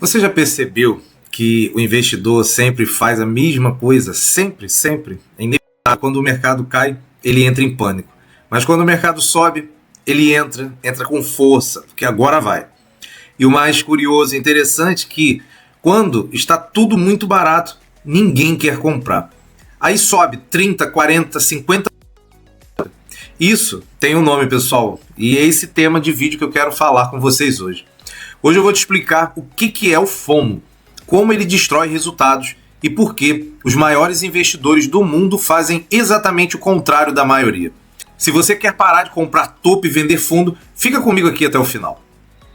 Você já percebeu que o investidor sempre faz a mesma coisa? Sempre, sempre. É inevitável. Quando o mercado cai, ele entra em pânico. Mas quando o mercado sobe, ele entra com força, porque agora vai. E o mais curioso e interessante é que quando está tudo muito barato, ninguém quer comprar. Aí sobe 30, 40, 50. Isso tem um nome, pessoal, e é esse tema de vídeo que eu quero falar com vocês hoje. Hoje eu vou te explicar o que é o FOMO, como ele destrói resultados e por que os maiores investidores do mundo fazem exatamente o contrário da maioria. Se você quer parar de comprar topo e vender fundo, fica comigo aqui até o final.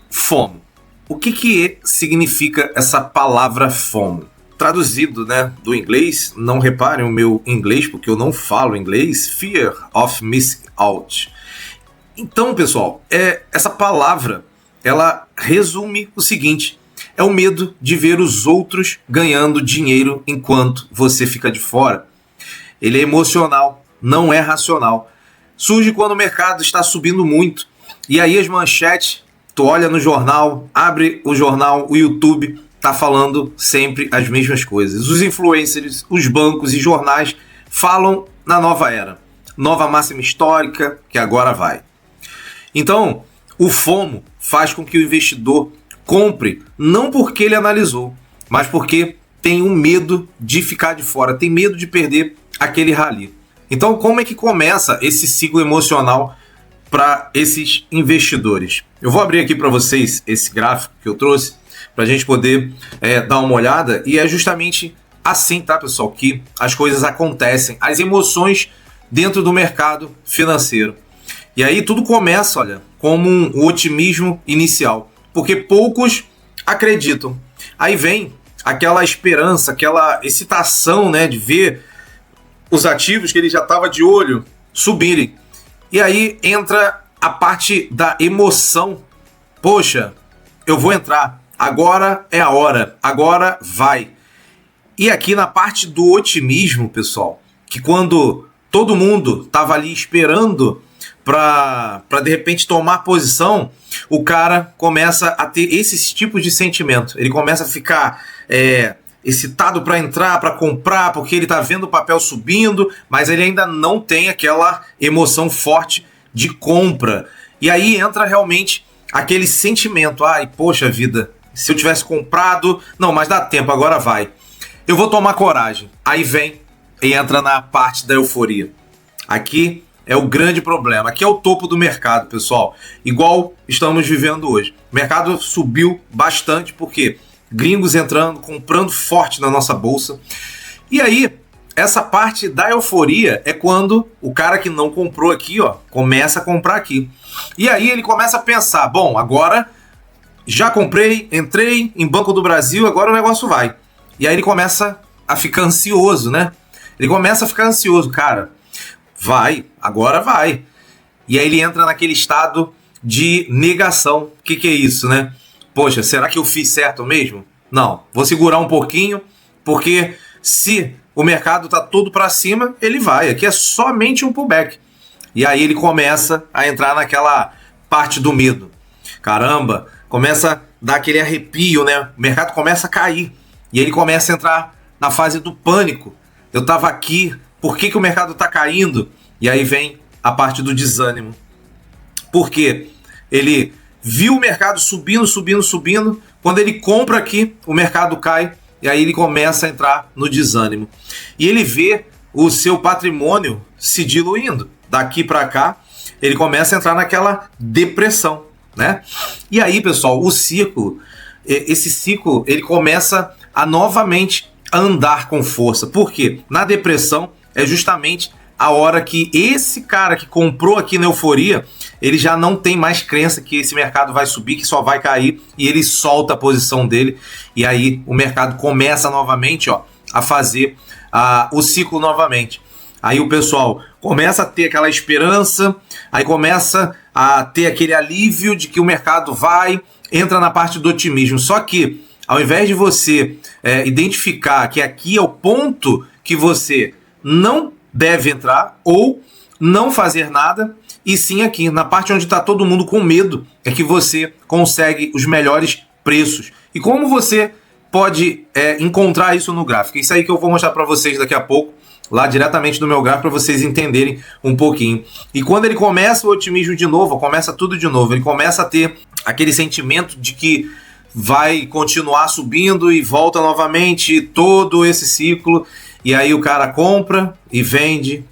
FOMO. O que significa essa palavra FOMO? Traduzido, do inglês, não reparem o meu inglês, porque eu não falo inglês, Fear of Missing Out. Então, pessoal, essa palavra, ela resume o seguinte: é o medo de ver os outros ganhando dinheiro enquanto você fica de fora. Ele é emocional, não é racional. Surge quando o mercado está subindo muito, e aí as manchetes, tu olha no jornal, abre o jornal, o YouTube, tá falando sempre as mesmas coisas. Os influencers, os bancos e jornais falam na nova era. Nova máxima histórica, que agora vai. Então, o FOMO faz com que o investidor compre, não porque ele analisou, mas porque tem um medo de ficar de fora, tem medo de perder aquele rally. Então, como é que começa esse ciclo emocional para esses investidores? Eu vou abrir aqui para vocês esse gráfico que eu trouxe, para a gente poder dar uma olhada, e é justamente assim, tá, pessoal, que as coisas acontecem, as emoções dentro do mercado financeiro. E aí tudo começa, olha, como um otimismo inicial, porque poucos acreditam. Aí vem aquela esperança, aquela excitação, de ver os ativos que ele já estava de olho subirem. E aí entra a parte da emoção. Poxa, eu vou entrar. Agora é a hora, agora vai. E aqui na parte do otimismo, pessoal, que quando todo mundo estava ali esperando para de repente tomar posição, o cara começa a ter esses tipos de sentimento. Ele começa a ficar excitado para entrar, para comprar, porque ele está vendo o papel subindo, mas ele ainda não tem aquela emoção forte de compra. E aí entra realmente aquele sentimento: ai, poxa vida, se eu tivesse comprado, não, mas dá tempo, agora vai. Eu vou tomar coragem. Aí vem e entra na parte da euforia. Aqui é o grande problema. Aqui é o topo do mercado, pessoal. Igual estamos vivendo hoje. O mercado subiu bastante porque gringos entrando, comprando forte na nossa bolsa. E aí, essa parte da euforia é quando o cara que não comprou aqui, começa a comprar aqui. E aí ele começa a pensar: bom, agora já comprei, entrei em Banco do Brasil, agora o negócio vai. E aí ele começa a ficar ansioso, Ele começa a ficar ansioso, cara, vai, agora vai. E aí ele entra naquele estado de negação. O que é isso, Poxa, será que eu fiz certo mesmo? Não, vou segurar um pouquinho, porque se o mercado tá todo para cima, ele vai. Aqui é somente um pullback. E aí ele começa a entrar naquela parte do medo. Caramba, começa a dar aquele arrepio, O mercado começa a cair. E ele começa a entrar na fase do pânico. Eu estava aqui, por que o mercado está caindo? E aí vem a parte do desânimo. Porque ele viu o mercado subindo, subindo, subindo. Quando ele compra aqui, o mercado cai. E aí ele começa a entrar no desânimo. E ele vê o seu patrimônio se diluindo. Daqui para cá, ele começa a entrar naquela depressão, E aí, pessoal, esse ciclo, ele começa a novamente andar com força. Por quê? Na depressão é justamente a hora que esse cara que comprou aqui na euforia, ele já não tem mais crença que esse mercado vai subir, que só vai cair, e ele solta a posição dele, e aí o mercado começa novamente a fazer o ciclo novamente. Aí o pessoal começa a ter aquela esperança, aí começa a ter aquele alívio de que o mercado vai, entra na parte do otimismo. Só que ao invés de você identificar que aqui é o ponto que você não deve entrar ou não fazer nada, e sim aqui, na parte onde está todo mundo com medo, é que você consegue os melhores preços E como você pode encontrar isso no gráfico? Isso aí que eu vou mostrar para vocês daqui a pouco, lá diretamente do meu gráfico, para vocês entenderem um pouquinho. E quando ele começa o otimismo de novo, começa tudo de novo, ele começa a ter aquele sentimento de que vai continuar subindo e volta novamente, todo esse ciclo, e aí o cara compra e vende,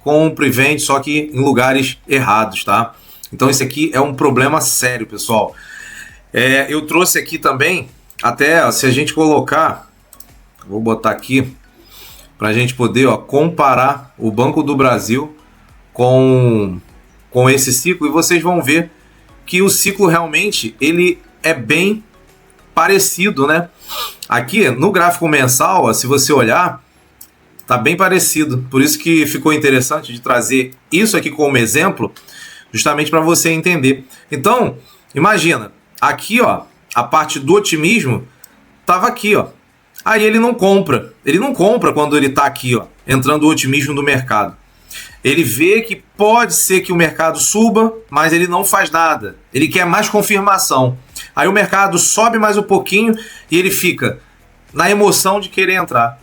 só que em lugares errados, tá? Então esse aqui é um problema sério, pessoal. Eu trouxe aqui também, até se a gente colocar, vou botar aqui, para a gente poder comparar o Banco do Brasil com esse ciclo, e vocês vão ver que o ciclo realmente ele é bem parecido, né? Aqui no gráfico mensal, se você olhar, tá bem parecido. Por isso que ficou interessante de trazer isso aqui como exemplo, justamente para você entender. Então, imagina, aqui a parte do otimismo tava aqui, Aí ele não compra. Ele não compra quando ele está aqui, entrando o otimismo no mercado. Ele vê que pode ser que o mercado suba, mas ele não faz nada. Ele quer mais confirmação. Aí o mercado sobe mais um pouquinho e ele fica na emoção de querer entrar.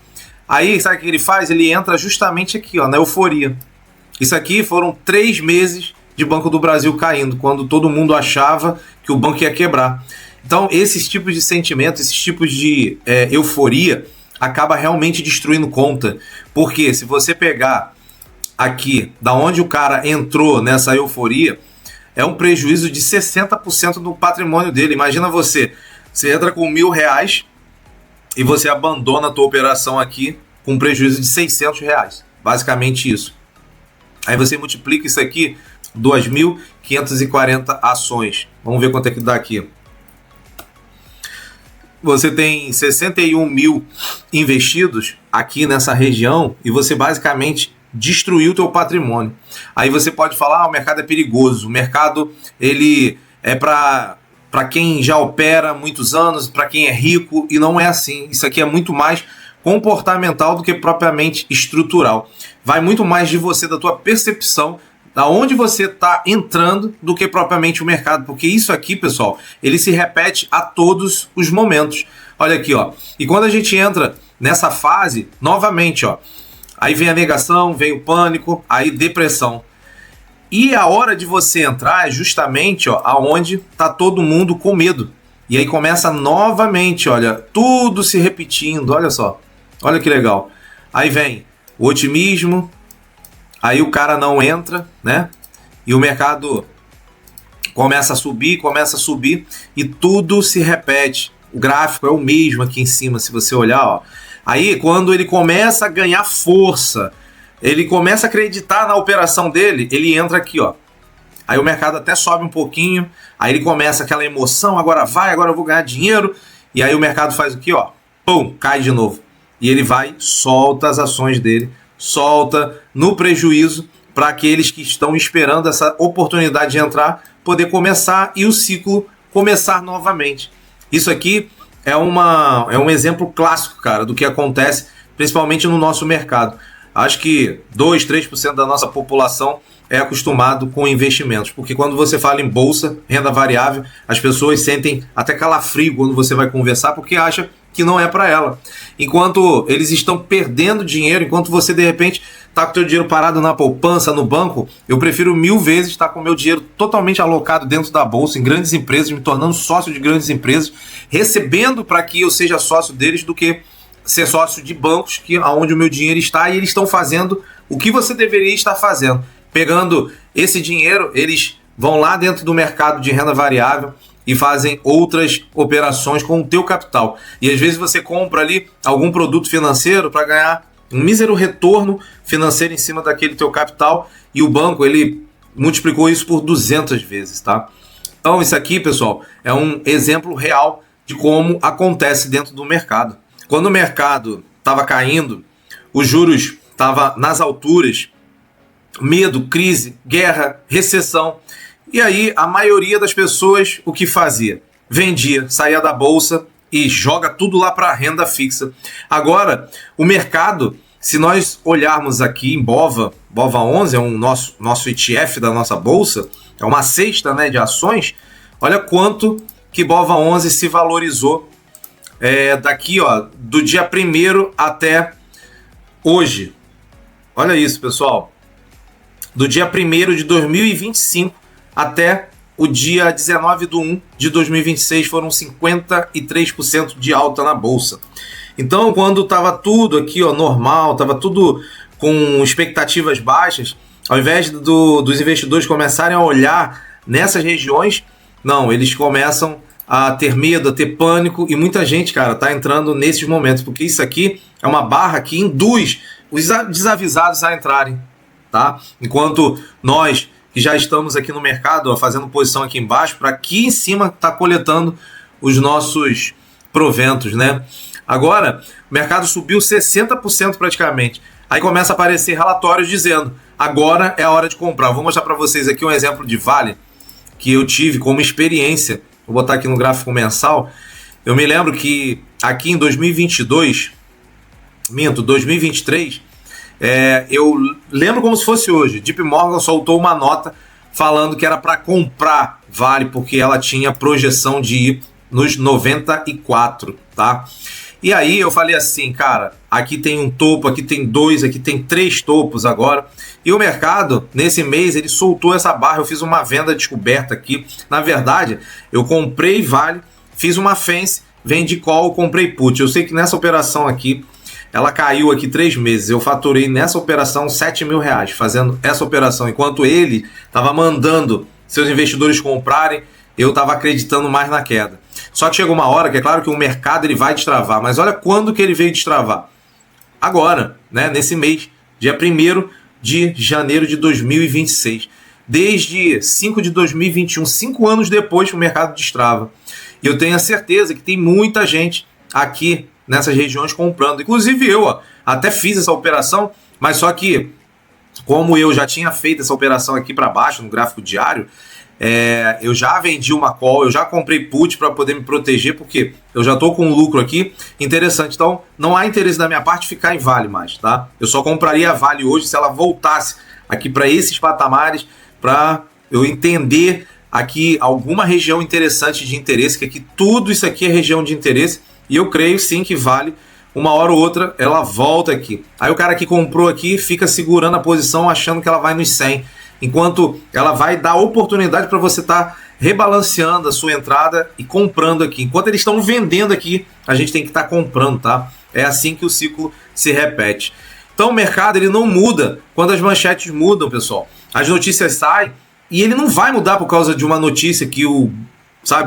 Aí, sabe o que ele faz? Ele entra justamente aqui, na euforia. Isso aqui foram 3 meses de Banco do Brasil caindo, quando todo mundo achava que o banco ia quebrar. Então, esses tipos de sentimentos, esses tipos de euforia, acaba realmente destruindo conta. Porque se você pegar aqui, da onde o cara entrou nessa euforia, é um prejuízo de 60% do patrimônio dele. Imagina você entra com R$1.000 e você abandona a tua operação aqui com um prejuízo de R$600. Basicamente isso. Aí você multiplica isso aqui, 2.540 ações. Vamos ver quanto é que dá aqui. Você tem 61 mil investidos aqui nessa região e você basicamente destruiu o teu patrimônio. Aí você pode falar, o mercado é perigoso, o mercado ele é para quem já opera há muitos anos, para quem é rico, e não é assim. Isso aqui é muito mais comportamental do que propriamente estrutural. Vai muito mais de você, da tua percepção, da onde você está entrando, do que propriamente o mercado, porque isso aqui, pessoal, ele se repete a todos os momentos. Olha aqui, e quando a gente entra nessa fase, novamente, aí vem a negação, vem o pânico, aí depressão. E a hora de você entrar é justamente aonde está todo mundo com medo. E aí começa novamente, olha, tudo se repetindo, olha só, olha que legal. Aí vem o otimismo, aí o cara não entra, né? E o mercado começa a subir e tudo se repete. O gráfico é o mesmo aqui em cima, se você olhar, Aí quando ele começa a ganhar força, ele começa a acreditar na operação dele, ele entra aqui, Aí o mercado até sobe um pouquinho, aí ele começa aquela emoção, agora eu vou ganhar dinheiro, e aí o mercado faz o quê, Pum, cai de novo. E ele vai, solta as ações dele, solta no prejuízo para aqueles que estão esperando essa oportunidade de entrar, poder começar e o ciclo começar novamente. Isso aqui é um exemplo clássico, cara, do que acontece principalmente no nosso mercado. Acho que 2, 3% da nossa população é acostumado com investimentos, porque quando você fala em bolsa, renda variável, as pessoas sentem até calafrio quando você vai conversar, porque acha que não é para ela. Enquanto eles estão perdendo dinheiro, enquanto você de repente está com o teu dinheiro parado na poupança, no banco, eu prefiro 1000 vezes estar com o meu dinheiro totalmente alocado dentro da bolsa, em grandes empresas, me tornando sócio de grandes empresas, recebendo para que eu seja sócio deles, do que ser sócio de bancos, que onde o meu dinheiro está, e eles estão fazendo o que você deveria estar fazendo. Pegando esse dinheiro, eles vão lá dentro do mercado de renda variável e fazem outras operações com o teu capital. E às vezes você compra ali algum produto financeiro para ganhar um mísero retorno financeiro em cima daquele teu capital, e o banco ele multiplicou isso por 200 vezes, tá? Então isso aqui, pessoal, é um exemplo real de como acontece dentro do mercado. Quando o mercado estava caindo, os juros estavam nas alturas, medo, crise, guerra, recessão. E aí a maioria das pessoas o que fazia? Vendia, saía da bolsa e joga tudo lá para a renda fixa. Agora, o mercado, se nós olharmos aqui em BOVA 11, é um nosso ETF da nossa bolsa, é uma cesta, né, de ações, olha quanto que BOVA 11 se valorizou daqui, ó, do dia 1º até hoje. Olha isso, pessoal. Do dia 1º de 2025 até o dia 19/1 de 2026 foram 53% de alta na bolsa. Então, quando estava tudo aqui, ó, normal, estava tudo com expectativas baixas, ao invés dos investidores começarem a olhar nessas regiões, não, eles começam a ter medo, a ter pânico, e muita gente, cara, tá entrando nesses momentos, porque isso aqui é uma barra que induz os desavisados a entrarem, tá? Enquanto nós, que já estamos aqui no mercado, ó, fazendo posição aqui embaixo, para aqui em cima tá coletando os nossos proventos, né? Agora, o mercado subiu 60% praticamente. Aí começa a aparecer relatórios dizendo, agora é a hora de comprar. Vou mostrar para vocês aqui um exemplo de Vale, que eu tive como experiência. Vou botar aqui no gráfico mensal. Eu me lembro que aqui em 2023, eu lembro como se fosse hoje. JP Morgan soltou uma nota falando que era para comprar Vale, porque ela tinha projeção de ir nos 94, tá? E aí eu falei assim, cara, aqui tem um topo, aqui tem 2, aqui tem 3 topos agora. E o mercado, nesse mês, ele soltou essa barra. Eu fiz uma venda descoberta aqui. Na verdade, eu comprei Vale, fiz uma fence, vendi call, comprei put. Eu sei que nessa operação aqui, ela caiu aqui 3 meses. Eu faturei nessa operação R$7.000, fazendo essa operação. Enquanto ele estava mandando seus investidores comprarem, eu estava acreditando mais na queda. Só que chegou uma hora que é claro que o mercado ele vai destravar, mas olha quando que ele veio destravar. Agora, né, nesse mês, dia 1º de janeiro de 2026. Desde 5 de 2021, 5 anos depois que o mercado destrava. E eu tenho a certeza que tem muita gente aqui nessas regiões comprando. Inclusive eu, ó, até fiz essa operação, mas só que como eu já tinha feito essa operação aqui para baixo no gráfico diário, eu já vendi uma call, eu já comprei put para poder me proteger, porque eu já estou com um lucro aqui interessante. Então, não há interesse da minha parte ficar em Vale mais, tá? Eu só compraria a Vale hoje se ela voltasse aqui para esses patamares, para eu entender aqui alguma região interessante de interesse, que aqui tudo isso aqui é região de interesse, e eu creio sim que Vale, uma hora ou outra, ela volta aqui. Aí o cara que comprou aqui fica segurando a posição, achando que ela vai nos 100, enquanto ela vai dar oportunidade para você estar rebalanceando a sua entrada e comprando aqui. Enquanto eles estão vendendo aqui, a gente tem que estar comprando, tá? É assim que o ciclo se repete. Então o mercado ele não muda quando as manchetes mudam, pessoal. As notícias saem e ele não vai mudar por causa de uma notícia que o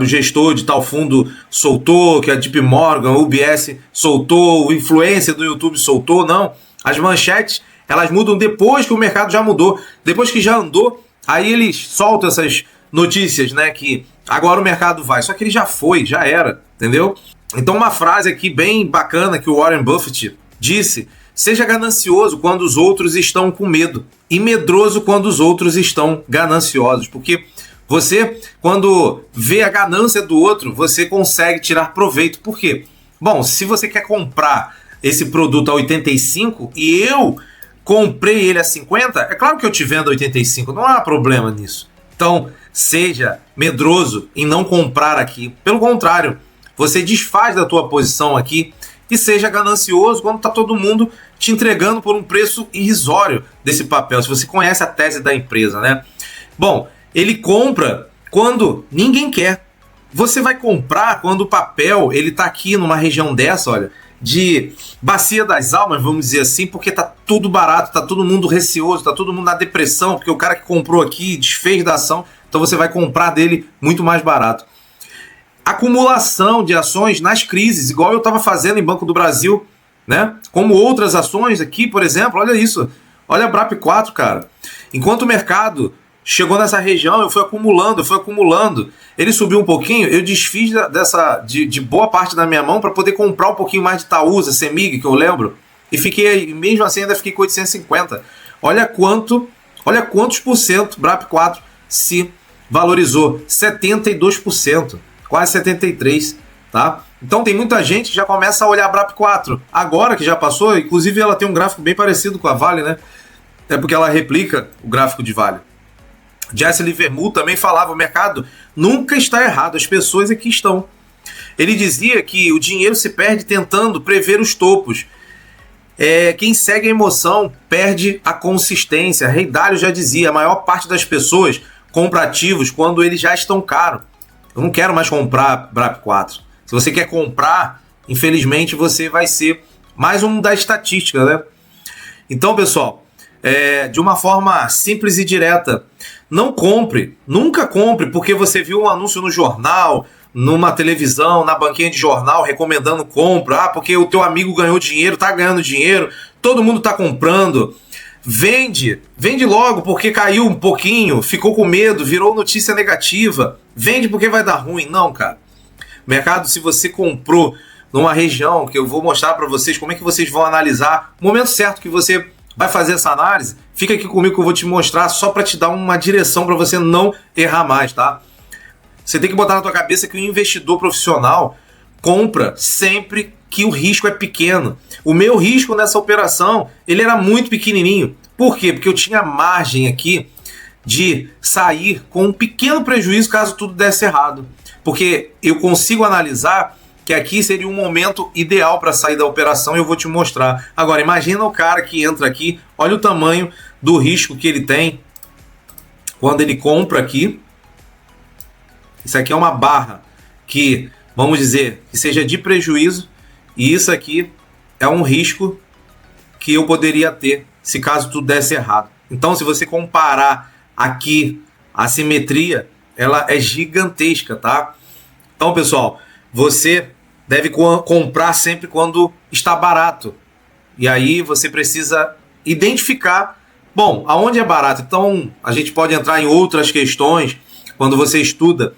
gestor de tal fundo soltou, que a JP Morgan, o UBS soltou, o influencer do YouTube soltou, não. As manchetes elas mudam depois que o mercado já mudou, depois que já andou, aí eles soltam essas notícias, né, que agora o mercado vai, só que ele já foi, já era, entendeu? Então uma frase aqui bem bacana que o Warren Buffett disse: seja ganancioso quando os outros estão com medo e medroso quando os outros estão gananciosos, porque você, quando vê a ganância do outro, você consegue tirar proveito. Por quê? Bom, se você quer comprar esse produto a 85 e eu comprei ele a 50, é claro que eu te vendo a 85, não há problema nisso. Então, seja medroso em não comprar aqui. Pelo contrário, você desfaz da tua posição aqui e seja ganancioso quando está todo mundo te entregando por um preço irrisório desse papel, se você conhece a tese da empresa, né? Bom, ele compra quando ninguém quer. Você vai comprar quando o papel ele está aqui numa região dessa, olha, de bacia das almas, vamos dizer assim, porque tá tudo barato, tá todo mundo receoso, tá todo mundo na depressão, porque o cara que comprou aqui desfez da ação, então você vai comprar dele muito mais barato. Acumulação de ações nas crises, igual eu estava fazendo em Banco do Brasil, né? Como outras ações aqui, por exemplo, olha isso, olha a BRAP4, cara. Enquanto o mercado chegou nessa região, eu fui acumulando. Ele subiu um pouquinho, eu desfiz de boa parte da minha mão para poder comprar um pouquinho mais de Itaúsa, Semig, que eu lembro. E fiquei, mesmo assim, ainda fiquei com 850. Olha quantos por cento BRAP4 se valorizou. 72%, quase 73%. Tá? Então tem muita gente que já começa a olhar a BRAP4. Agora que já passou, inclusive ela tem um gráfico bem parecido com a Vale, né? É porque ela replica o gráfico de Vale. Jesse Livermore também falava: o mercado nunca está errado, as pessoas é que estão. Ele dizia que o dinheiro se perde tentando prever os topos. Quem segue a emoção perde a consistência. Rei Dalio já dizia, a maior parte das pessoas compra ativos quando eles já estão caros. Eu não quero mais comprar BRAP4. Se você quer comprar, infelizmente você vai ser mais um da estatística, né? Então, pessoal, de uma forma simples e direta, não compre, nunca compre porque você viu um anúncio no jornal, numa televisão, na banquinha de jornal, recomendando compra, porque o teu amigo ganhou dinheiro, tá ganhando dinheiro, todo mundo tá comprando. Vende logo porque caiu um pouquinho, ficou com medo, virou notícia negativa. Vende porque vai dar ruim. Não, cara. Mercado, se você comprou numa região, que eu vou mostrar para vocês como é que vocês vão analisar, o momento certo que você vai fazer essa análise, fica aqui comigo que eu vou te mostrar só para te dar uma direção para você não errar mais, tá? Você tem que botar na tua cabeça que o investidor profissional compra sempre que o risco é pequeno. O meu risco nessa operação, ele era muito pequenininho. Por quê? Porque eu tinha margem aqui de sair com um pequeno prejuízo caso tudo desse errado. Porque eu consigo analisar que aqui seria um momento ideal para sair da operação e eu vou te mostrar. Agora, imagina o cara que entra aqui, olha o tamanho do risco que ele tem quando ele compra aqui. Isso aqui é uma barra que, vamos dizer, que seja de prejuízo, e isso aqui é um risco que eu poderia ter se caso tudo desse errado. Então, se você comparar aqui a simetria, ela é gigantesca, tá? Então, pessoal, você deve comprar sempre quando está barato. E aí você precisa identificar, bom, aonde é barato. Então, a gente pode entrar em outras questões quando você estuda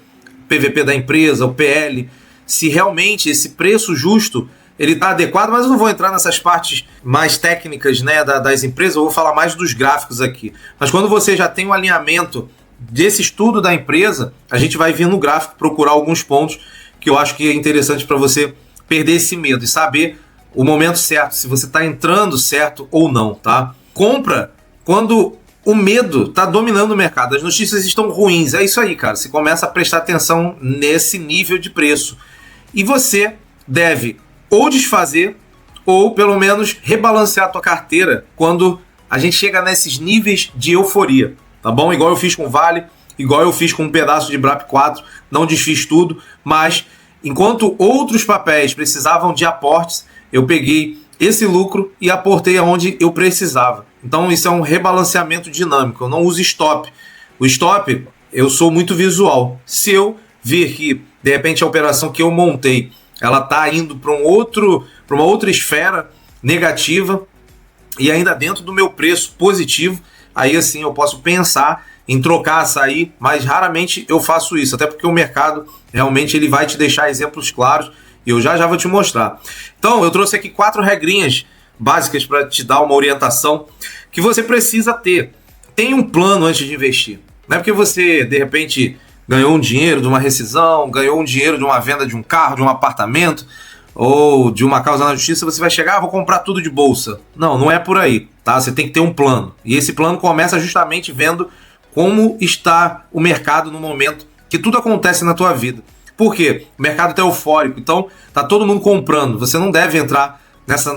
PVP da empresa, o PL, se realmente esse preço justo ele está adequado, mas eu não vou entrar nessas partes mais técnicas, né, das empresas, eu vou falar mais dos gráficos aqui. Mas quando você já tem um alinhamento desse estudo da empresa, a gente vai vir no gráfico procurar alguns pontos que eu acho que é interessante para você perder esse medo e saber o momento certo, se você está entrando certo ou não, tá? Compra quando o medo está dominando o mercado, as notícias estão ruins, é isso aí, cara. Você começa a prestar atenção nesse nível de preço. E você deve ou desfazer, ou pelo menos rebalancear a tua carteira quando a gente chega nesses níveis de euforia, tá bom? Igual eu fiz com o Vale, igual eu fiz com um pedaço de BRAP4, não desfiz tudo, mas enquanto outros papéis precisavam de aportes, eu peguei esse lucro e aportei aonde eu precisava. Então isso é um rebalanceamento dinâmico, eu não uso stop. O stop, eu sou muito visual. Se eu ver que, de repente, a operação que eu montei, ela está indo para uma outra esfera negativa e ainda dentro do meu preço positivo, aí assim eu posso pensar em trocar, sair, mas raramente eu faço isso, até porque o mercado realmente ele vai te deixar exemplos claros e eu já vou te mostrar. Então eu trouxe aqui 4 regrinhas básicas para te dar uma orientação que você precisa ter. Tem um plano antes de investir. Não é porque você, de repente, ganhou um dinheiro de uma rescisão, ganhou um dinheiro de uma venda de um carro, de um apartamento ou de uma causa na justiça, você vai chegar, vou comprar tudo de bolsa. Não, não é por aí, tá? Você tem que ter um plano. E esse plano começa justamente vendo como está o mercado no momento que tudo acontece na tua vida. Por quê? O mercado está eufórico, então tá todo mundo comprando. Você não deve entrar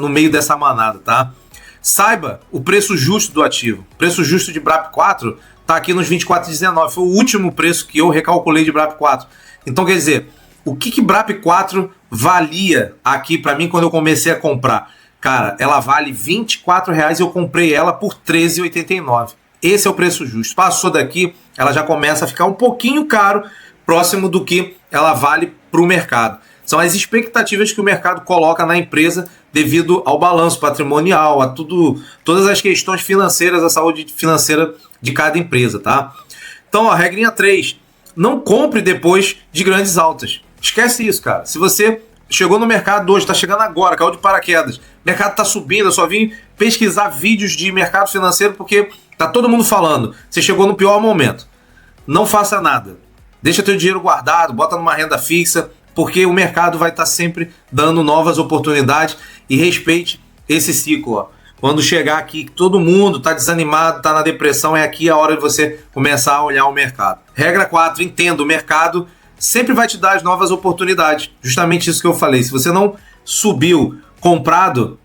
no meio dessa manada, tá? Saiba o preço justo do ativo. O preço justo de BRAP4 está aqui nos 24,19. Foi o último preço que eu recalculei de BRAP4. Então, quer dizer, o que BRAP4 valia aqui para mim quando eu comecei a comprar? Cara, ela vale R$24 e eu comprei ela por R$13,89. Esse é o preço justo. Passou daqui, ela já começa a ficar um pouquinho caro, próximo do que ela vale para o mercado. São as expectativas que o mercado coloca na empresa devido ao balanço patrimonial, a todas as questões financeiras, a saúde financeira de cada empresa, tá? Então, a regrinha 3, não compre depois de grandes altas. Esquece isso, cara. Se você chegou no mercado hoje, está chegando agora, caiu de paraquedas, o mercado está subindo, eu só vim pesquisar vídeos de mercado financeiro porque tá todo mundo falando. Você chegou no pior momento. Não faça nada. Deixa teu dinheiro guardado, bota numa renda fixa, porque o mercado vai estar sempre dando novas oportunidades e respeite esse ciclo. Ó. Quando chegar aqui, todo mundo está desanimado, está na depressão, é aqui a hora de você começar a olhar o mercado. Regra 4, entenda, o mercado sempre vai te dar as novas oportunidades. Justamente isso que eu falei. Se você não subiu comprado,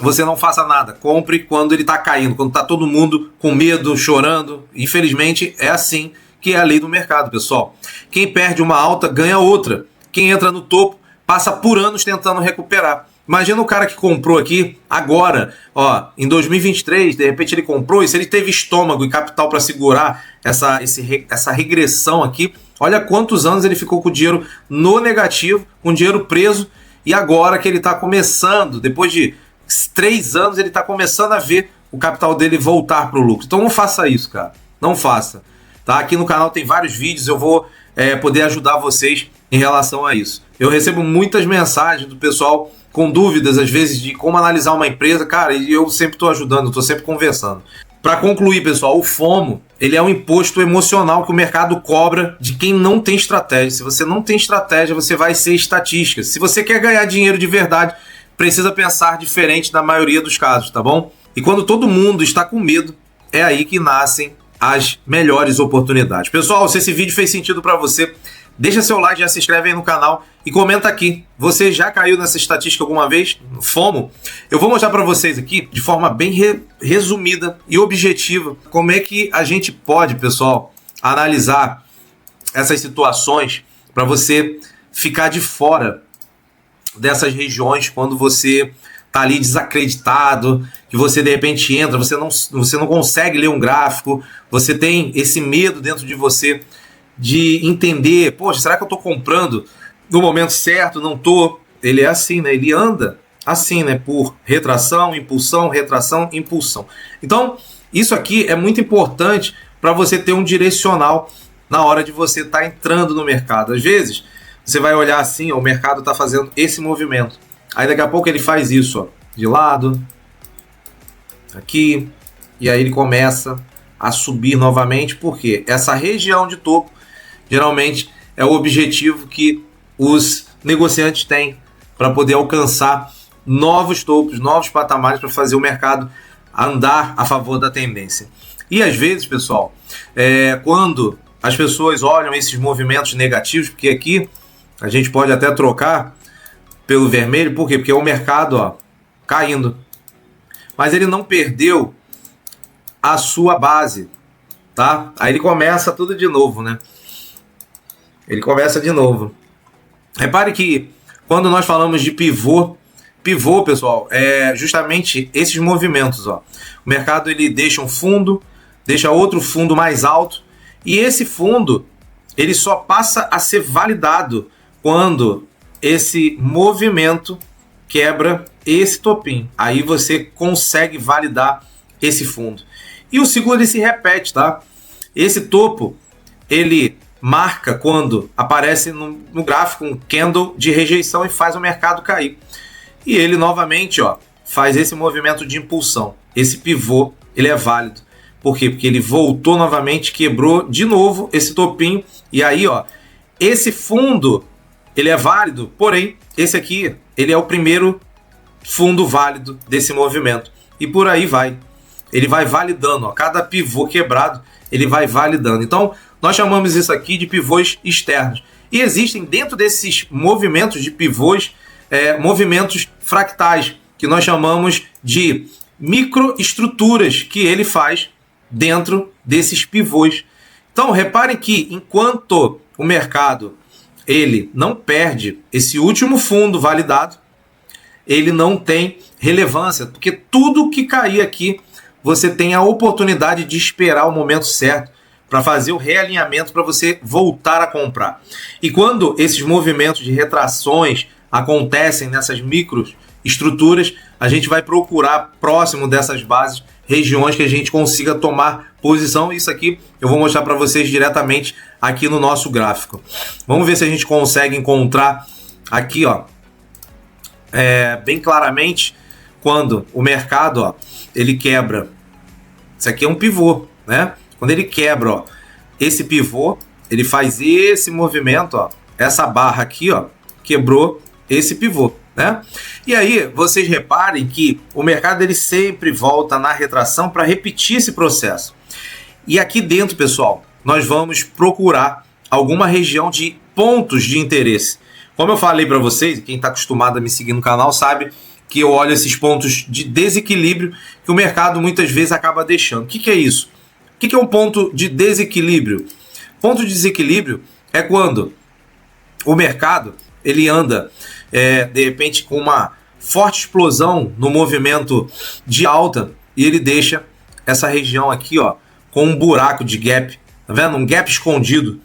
você não faça nada. Compre quando ele está caindo, quando está todo mundo com medo, chorando. Infelizmente, é assim que é a lei do mercado, pessoal. Quem perde uma alta, ganha outra. Quem entra no topo, passa por anos tentando recuperar. Imagina o cara que comprou aqui agora, ó, em 2023, de repente ele comprou, e se ele teve estômago e capital para segurar essa regressão aqui, olha quantos anos ele ficou com o dinheiro no negativo, com o dinheiro preso, e agora que ele está começando, depois de 3 anos, ele está começando a ver o capital dele voltar para o lucro. Então não faça isso, cara. Não faça. Tá? Aqui no canal tem vários vídeos, eu vou poder ajudar vocês em relação a isso. Eu recebo muitas mensagens do pessoal com dúvidas, às vezes, de como analisar uma empresa. Cara, e eu sempre estou ajudando, estou sempre conversando. Para concluir, pessoal, o FOMO, ele é um imposto emocional que o mercado cobra de quem não tem estratégia. Se você não tem estratégia, você vai ser estatística. Se você quer ganhar dinheiro de verdade, precisa pensar diferente na maioria dos casos, tá bom? E quando todo mundo está com medo, é aí que nascem as melhores oportunidades. Pessoal, se esse vídeo fez sentido para você, deixa seu like, já se inscreve aí no canal e comenta aqui. Você já caiu nessa estatística alguma vez? FOMO? Eu vou mostrar para vocês aqui, de forma bem resumida e objetiva, como é que a gente pode, pessoal, analisar essas situações para você ficar de fora dessas regiões quando você tá ali desacreditado, que você de repente entra, você não consegue ler um gráfico, você tem esse medo dentro de você de entender, poxa, será que eu tô comprando no momento certo? Não tô. Ele é assim, né? Ele anda assim, né? Por retração, impulsão, retração, impulsão. Então, isso aqui é muito importante para você ter um direcional na hora de você estar entrando no mercado. Às vezes, você vai olhar assim, ó, o mercado está fazendo esse movimento. Aí daqui a pouco ele faz isso, ó, de lado, aqui, e aí ele começa a subir novamente, porque essa região de topo geralmente é o objetivo que os negociantes têm para poder alcançar novos topos, novos patamares para fazer o mercado andar a favor da tendência. E às vezes, pessoal, quando as pessoas olham esses movimentos negativos, porque aqui a gente pode até trocar pelo vermelho, por quê? Porque é o mercado, ó, caindo. Mas ele não perdeu a sua base, tá? Aí ele começa tudo de novo, né? Ele começa de novo. Repare que quando nós falamos de pivô, pessoal, é justamente esses movimentos, ó. O mercado ele deixa um fundo, deixa outro fundo mais alto, e esse fundo ele só passa a ser validado quando esse movimento quebra esse topinho. Aí você consegue validar esse fundo. E o ciclo ele se repete, tá? Esse topo, ele marca quando aparece no gráfico um candle de rejeição e faz o mercado cair. E ele novamente, ó, faz esse movimento de impulsão. Esse pivô, ele é válido. Por quê? Porque ele voltou novamente, quebrou de novo esse topinho. E aí, ó, esse fundo, ele é válido, porém, esse aqui, ele é o primeiro fundo válido desse movimento. E por aí vai. Ele vai validando, ó, cada pivô quebrado, ele vai validando. Então, nós chamamos isso aqui de pivôs externos. E existem dentro desses movimentos de pivôs, movimentos fractais, que nós chamamos de microestruturas que ele faz dentro desses pivôs. Então, reparem que enquanto o mercado ele não perde esse último fundo validado, ele não tem relevância, porque tudo que cair aqui, você tem a oportunidade de esperar o momento certo para fazer o realinhamento para você voltar a comprar. E quando esses movimentos de retrações acontecem nessas microestruturas, a gente vai procurar próximo dessas bases regiões que a gente consiga tomar posição. Isso aqui eu vou mostrar para vocês diretamente aqui no nosso gráfico. Vamos ver se a gente consegue encontrar aqui, ó, bem claramente quando o mercado, ó, ele quebra. Isso aqui é um pivô, né? Quando ele quebra, ó, esse pivô, ele faz esse movimento, ó, essa barra aqui, ó, quebrou esse pivô, né? E aí, vocês reparem que o mercado ele sempre volta na retração para repetir esse processo. E aqui dentro, pessoal, nós vamos procurar alguma região de pontos de interesse. Como eu falei para vocês, quem está acostumado a me seguir no canal sabe que eu olho esses pontos de desequilíbrio que o mercado muitas vezes acaba deixando. O que é isso? O que é um ponto de desequilíbrio? Ponto de desequilíbrio é quando o mercado ele anda, de repente, com uma forte explosão no movimento de alta e ele deixa essa região aqui, ó, com um buraco de gap, tá vendo? Um gap escondido.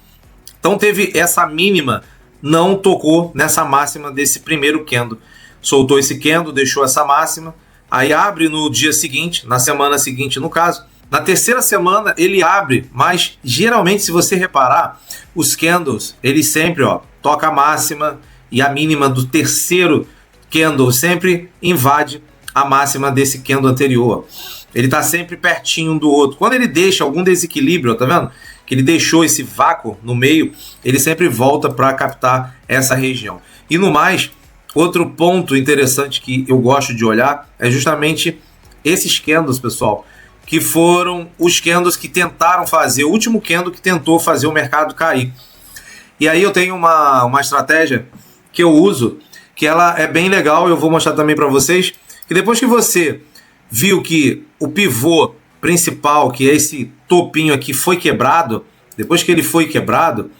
Então teve essa mínima, não tocou nessa máxima desse primeiro candle. Soltou esse candle, deixou essa máxima, aí abre no dia seguinte, na semana seguinte no caso. Na terceira semana ele abre, mas geralmente, se você reparar, os candles, ele sempre, ó, toca a máxima e a mínima do terceiro candle sempre invade a máxima desse candle anterior. Ele está sempre pertinho um do outro. Quando ele deixa algum desequilíbrio, ó, tá vendo? Que ele deixou esse vácuo no meio, ele sempre volta para captar essa região. E no mais, outro ponto interessante que eu gosto de olhar é justamente esses candles, pessoal, que foram os candles que tentaram fazer, o último candle que tentou fazer o mercado cair. E aí eu tenho uma estratégia que eu uso, que ela é bem legal, eu vou mostrar também para vocês, que depois que você viu que o pivô principal, que é esse topinho aqui, foi quebrado, depois que ele foi quebrado,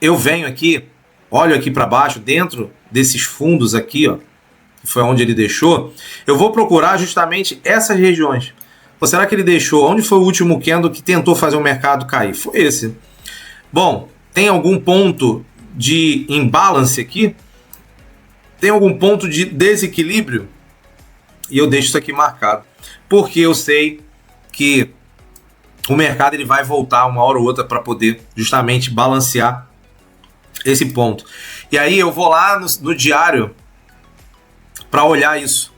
eu venho aqui, olho aqui para baixo, dentro desses fundos aqui, ó, que foi onde ele deixou, eu vou procurar justamente essas regiões. Ou será que ele deixou? Onde foi o último candle que tentou fazer o mercado cair? Foi esse. Bom, tem algum ponto de imbalance aqui? Tem algum ponto de desequilíbrio? E eu deixo isso aqui marcado. Porque eu sei que o mercado ele vai voltar uma hora ou outra para poder justamente balancear esse ponto. E aí eu vou lá no diário para olhar isso.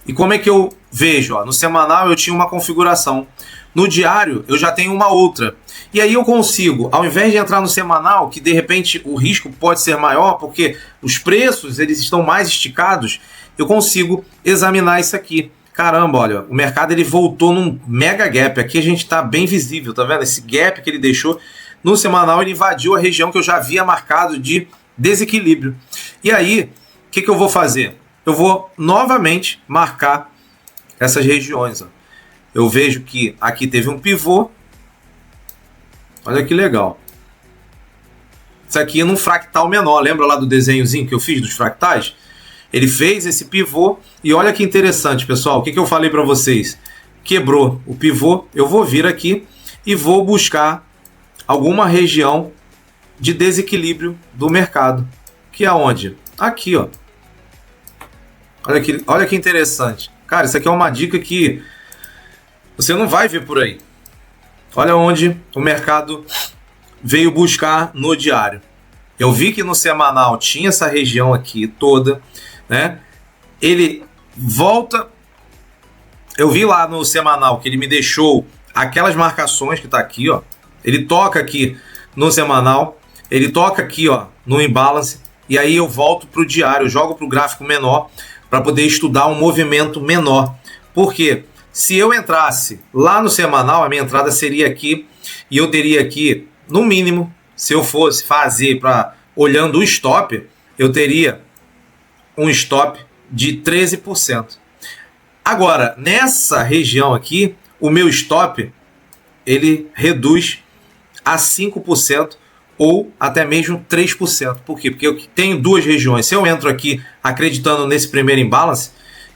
E como é que eu vejo? Ó, no semanal eu tinha uma configuração. No diário eu já tenho uma outra. E aí eu consigo, ao invés de entrar no semanal, que de repente o risco pode ser maior, porque os preços eles estão mais esticados, eu consigo examinar isso aqui. Caramba, olha, o mercado ele voltou num mega gap. Aqui a gente está bem visível, tá vendo? Esse gap que ele deixou no semanal, ele invadiu a região que eu já havia marcado de desequilíbrio. E aí, o que eu vou fazer? Eu vou novamente marcar essas regiões. Ó. Eu vejo que aqui teve um pivô. Olha que legal. Isso aqui é num fractal menor. Lembra lá do desenhozinho que eu fiz dos fractais? Ele fez esse pivô e olha que interessante, pessoal. O que eu falei para vocês? Quebrou o pivô. Eu vou vir aqui e vou buscar alguma região de desequilíbrio do mercado. Que é onde? Aqui, ó. Olha que interessante. Cara, isso aqui é uma dica que você não vai ver por aí. Olha onde o mercado veio buscar no diário. Eu vi que no semanal tinha essa região aqui toda, né? Ele volta. Eu vi lá no semanal que ele me deixou aquelas marcações que tá aqui, ó. Ele toca aqui no semanal, ele toca aqui, ó, no imbalance, e aí eu volto pro diário, eu jogo pro gráfico menor para poder estudar um movimento menor. Porque se eu entrasse lá no semanal, a minha entrada seria aqui e eu teria aqui, no mínimo, se eu fosse fazer olhando o stop, eu teria um stop de 13%. Agora, nessa região aqui, o meu stop ele reduz a 5% ou até mesmo 3%. Por quê? Porque eu tenho duas regiões. Se eu entro aqui acreditando nesse primeiro imbalance,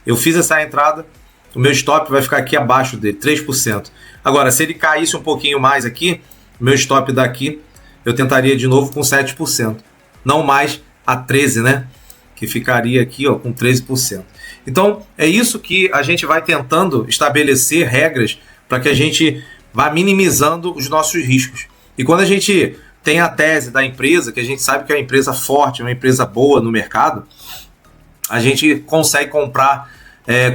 eu fiz essa entrada, o meu stop vai ficar aqui abaixo dele, 3%. Agora, se ele caísse um pouquinho mais aqui, o meu stop daqui, eu tentaria de novo com 7%. Não mais a 13%, né? Que ficaria aqui, ó, com 13%. Então, é isso que a gente vai tentando estabelecer regras para que a gente vá minimizando os nossos riscos. E quando a gente tem a tese da empresa, que a gente sabe que é uma empresa forte, uma empresa boa no mercado, a gente consegue comprar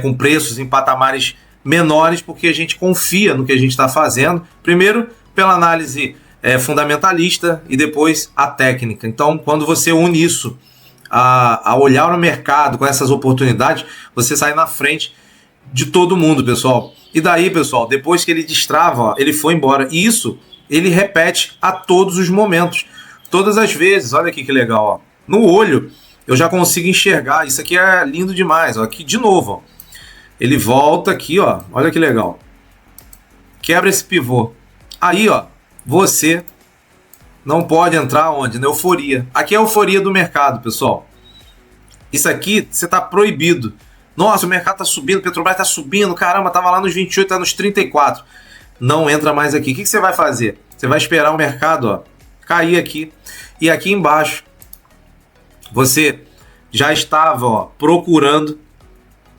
com preços em patamares menores porque a gente confia no que a gente está fazendo. Primeiro, pela análise fundamentalista e depois a técnica. Então, quando você une isso a olhar no mercado com essas oportunidades, você sai na frente de todo mundo, pessoal. E daí, pessoal, depois que ele destrava, ó, ele foi embora. E isso ele repete a todos os momentos. todas as vezes. Olha aqui que legal, ó. No olho eu já consigo enxergar. Isso aqui é lindo demais, ó. Aqui de novo, ó. Ele volta aqui, ó. Olha que legal. Quebra esse pivô. Aí, ó, você não pode entrar onde? Na euforia. Aqui é a euforia do mercado, pessoal. Isso aqui você está proibido. Nossa, o mercado está subindo, o Petrobras está subindo, caramba, estava lá nos 28, está nos 34. Não entra mais aqui. O que você vai fazer? Você vai esperar o mercado, ó, cair aqui. E aqui embaixo, você já estava, ó, procurando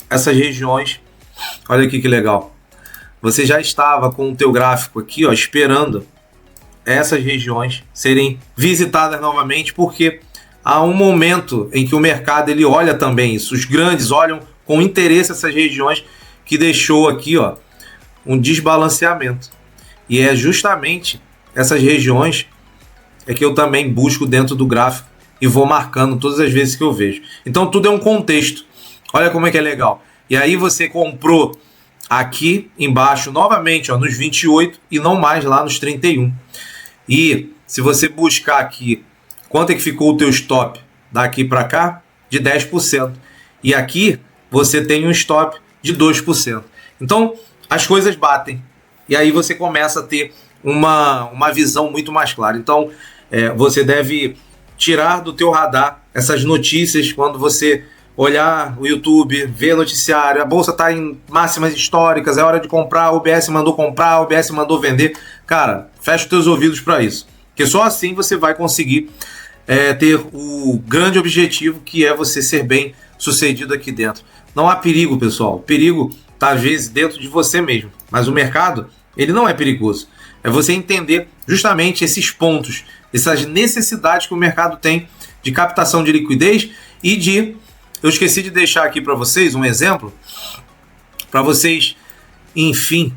essas regiões. Olha aqui que legal. Você já estava com o teu gráfico aqui, ó, esperando essas regiões serem visitadas novamente, porque há um momento em que o mercado ele olha também isso. Os grandes olham com interesse essas regiões que deixou aqui, ó, um desbalanceamento. E é justamente essas regiões é que eu também busco dentro do gráfico e vou marcando todas as vezes que eu vejo. Então tudo é um contexto. Olha como é que é legal. E aí você comprou aqui embaixo novamente, ó, nos 28 e não mais lá nos 31. E se você buscar aqui quanto é que ficou o teu stop daqui para cá, de 10%. E aqui você tem um stop de 2%. Então as coisas batem. E aí você começa a ter uma visão muito mais clara. Então você deve tirar do teu radar essas notícias quando você olhar o YouTube, ver noticiário, a bolsa está em máximas históricas, é hora de comprar, o UBS mandou comprar, o UBS mandou vender. Cara, fecha os teus ouvidos para isso. Porque só assim você vai conseguir ter o grande objetivo, que é você ser bem sucedido aqui dentro. Não há perigo, pessoal. O perigo está às vezes dentro de você mesmo. Mas o mercado, ele não é perigoso. É você entender justamente esses pontos, essas necessidades que o mercado tem de captação de liquidez e de... Eu esqueci de deixar aqui para vocês um exemplo, para vocês, enfim,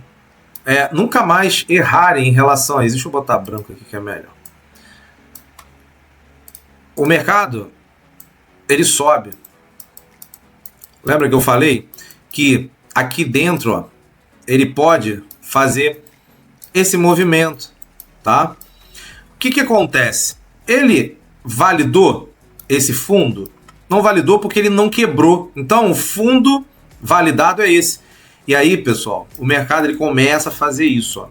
nunca mais errarem em relação a isso. Deixa eu botar branco aqui que é melhor. O mercado, ele sobe. Lembra que eu falei que aqui dentro, ó, ele pode fazer esse movimento, tá? O que acontece? Ele validou esse fundo? Não validou porque ele não quebrou. Então, o fundo validado é esse. E aí, pessoal, o mercado ele começa a fazer isso, ó.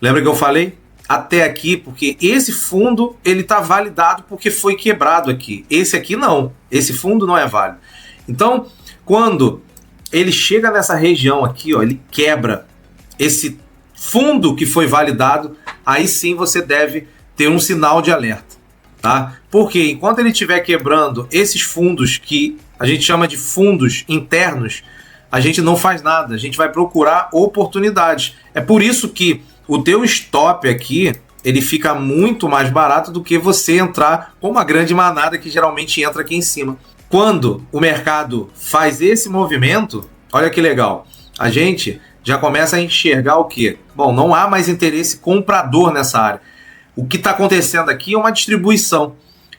Lembra que eu falei? Até aqui, porque esse fundo ele está validado porque foi quebrado aqui. Esse aqui não. Esse fundo não é válido. Então, quando ele chega nessa região aqui, ó, ele quebra esse fundo que foi validado, aí sim você deve ter um sinal de alerta. Tá? Porque enquanto ele estiver quebrando esses fundos que a gente chama de fundos internos, a gente não faz nada, a gente vai procurar oportunidades. É por isso que o teu stop aqui, ele fica muito mais barato do que você entrar com uma grande manada que geralmente entra aqui em cima. Quando o mercado faz esse movimento, olha que legal, a gente já começa a enxergar o quê? Bom, não há mais interesse comprador nessa área. O que está acontecendo aqui é uma distribuição.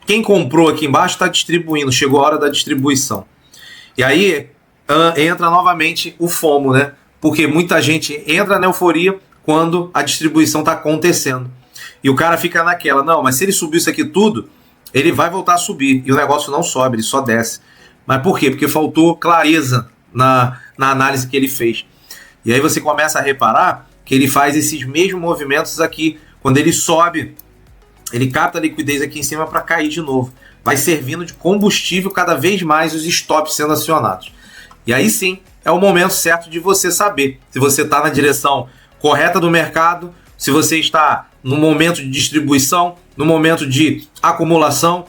Quem comprou aqui embaixo está distribuindo, chegou a hora da distribuição. E aí entra novamente o FOMO, né? Porque muita gente entra na euforia quando a distribuição está acontecendo. E o cara fica naquela, não, mas se ele subir isso aqui tudo, ele vai voltar a subir. E o negócio não sobe, ele só desce. Mas por quê? Porque faltou clareza na análise que ele fez. E aí você começa a reparar que ele faz esses mesmos movimentos aqui. Quando ele sobe, ele capta a liquidez aqui em cima para cair de novo. Vai servindo de combustível cada vez mais os stops sendo acionados. E aí sim, é o momento certo de você saber se você está na direção correta do mercado, se você está no momento de distribuição, no momento de acumulação,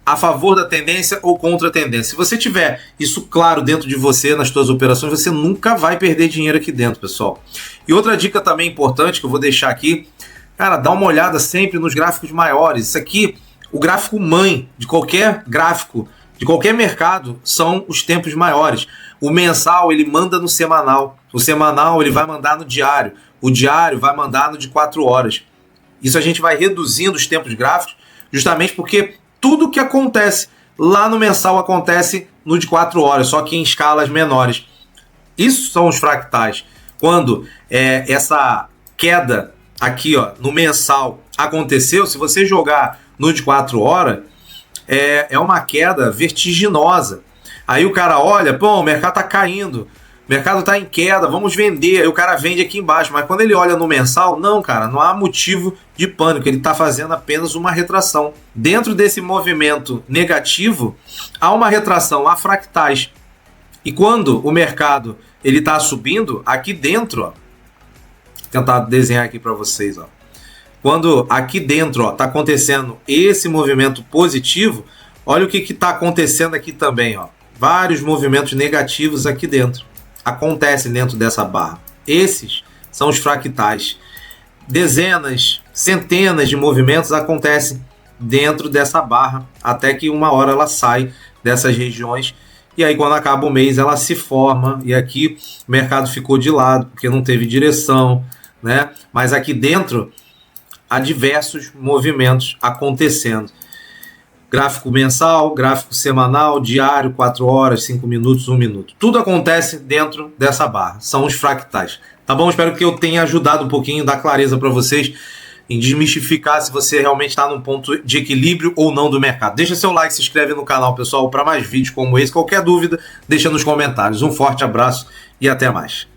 a favor da tendência ou contra a tendência. Se você tiver isso claro dentro de você, nas suas operações, você nunca vai perder dinheiro aqui dentro, pessoal. E outra dica também importante que eu vou deixar aqui, cara, dá uma olhada sempre nos gráficos maiores. Isso aqui, o gráfico mãe de qualquer gráfico, de qualquer mercado, são os tempos maiores. O mensal, ele manda no semanal. O semanal, ele vai mandar no diário. O diário vai mandar no de 4 horas. Isso a gente vai reduzindo os tempos gráficos, justamente porque tudo que acontece lá no mensal acontece no de 4 horas, só que em escalas menores. Isso são os fractais. Quando essa queda aqui, ó, no mensal aconteceu, se você jogar no de 4 horas, é uma queda vertiginosa. Aí o cara olha, pô, o mercado tá caindo, o mercado tá em queda, vamos vender. Aí o cara vende aqui embaixo. Mas quando ele olha no mensal, não, cara, não há motivo de pânico. Ele tá fazendo apenas uma retração. Dentro desse movimento negativo, há uma retração, há fractais. E quando o mercado ele tá subindo, aqui dentro, ó, vou tentar desenhar aqui para vocês, ó. Quando aqui dentro está acontecendo esse movimento positivo, olha o que está acontecendo aqui também. Ó. Vários movimentos negativos aqui dentro. Acontecem dentro dessa barra. Esses são os fractais. Dezenas, centenas de movimentos acontecem dentro dessa barra, até que uma hora ela sai dessas regiões. E aí quando acaba o mês ela se forma. E aqui o mercado ficou de lado, porque não teve direção, né? Mas aqui dentro há diversos movimentos acontecendo. Gráfico mensal, gráfico semanal, diário, 4 horas, 5 minutos, 1 minuto. Tudo acontece dentro dessa barra. São os fractais. Tá bom? Espero que eu tenha ajudado um pouquinho, dar clareza para vocês em desmistificar se você realmente está num ponto de equilíbrio ou não do mercado. Deixa seu like, se inscreve no canal, pessoal, para mais vídeos como esse. Qualquer dúvida, deixa nos comentários. Um forte abraço e até mais.